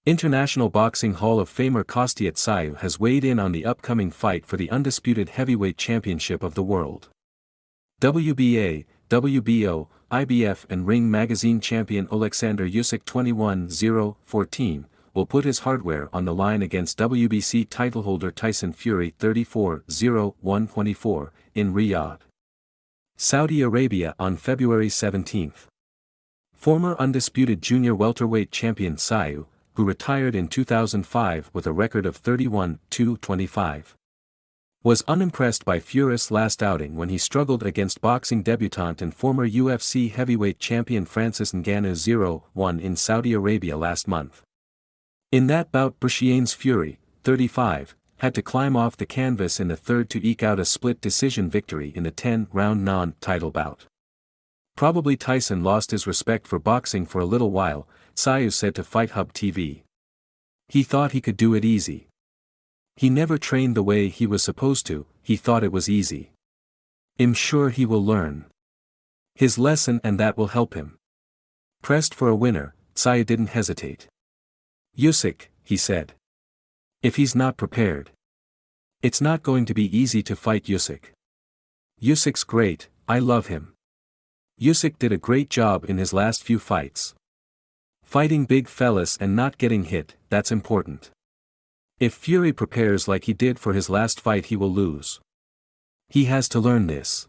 International Boxing Hall of Famer Kostya Tszyu has weighed in on the upcoming fight for the undisputed heavyweight championship of the world. WBA, WBO, IBF and Ring Magazine champion Oleksandr Usyk 21-0-14, will put his hardware on the line against WBC titleholder Tyson Fury 34-0-124, in Riyadh, Saudi Arabia on February 17. Former undisputed junior welterweight champion Tszyu, who retired in 2005 with a record of 31-25, was unimpressed by Fury's last outing when he struggled against boxing debutant and former UFC heavyweight champion Francis Ngannou 0-1 in Saudi Arabia last month. In that bout Brasilian's Fury, 35, had to climb off the canvas in the third to eke out a split decision victory in the 10-round non-title bout. Probably Tyson lost his respect for boxing for a little while, Tszyu said to Fight Hub TV. He thought he could do it easy. He never trained the way he was supposed to, he thought it was easy. I'm sure he will learn his lesson and that will help him. Pressed for a winner, Tszyu didn't hesitate. Usyk, he said. If he's not prepared, it's not going to be easy to fight Usyk. Usyk's great, I love him. Usyk did a great job in his last few fights. Fighting big fellas and not getting hit, that's important. If Fury prepares like he did for his last fight he will lose. He has to learn this.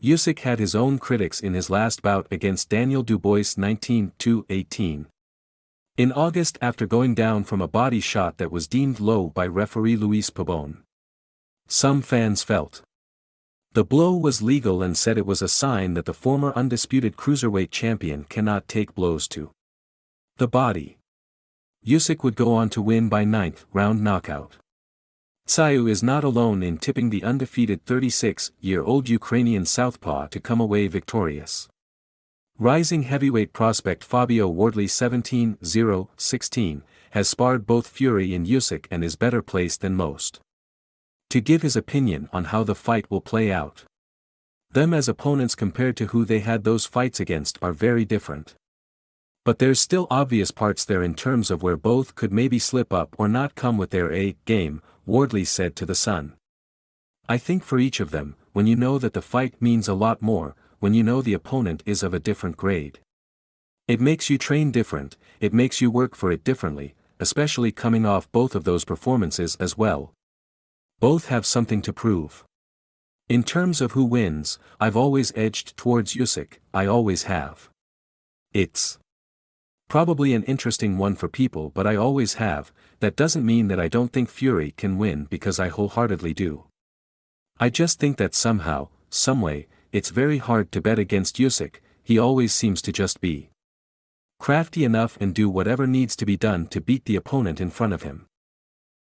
Usyk had his own critics in his last bout against Daniel Dubois 19-18. In August after going down from a body shot that was deemed low by referee Luis Pabon. Some fans felt the blow was legal and said it was a sign that the former undisputed cruiserweight champion cannot take blows to the body. Usyk would go on to win by 9th-round knockout. Tszyu is not alone in tipping the undefeated 36-year-old Ukrainian southpaw to come away victorious. Rising heavyweight prospect Fabio Wardley 17-0-16, has sparred both Fury and Usyk and is better placed than most to give his opinion on how the fight will play out. Them as opponents compared to who they had those fights against are very different. But there's still obvious parts there in terms of where both could maybe slip up or not come with their A game, Wardley said to The Sun. I think for each of them, when you know that the fight means a lot more, when you know the opponent is of a different grade, it makes you train different, it makes you work for it differently, especially coming off both of those performances as well. Both have something to prove. In terms of who wins, I've always edged towards Usyk, I always have. It's probably an interesting one for people but I always have, that doesn't mean that I don't think Fury can win because I wholeheartedly do. I just think that somehow, someway, it's very hard to bet against Usyk, he always seems to just be crafty enough and do whatever needs to be done to beat the opponent in front of him.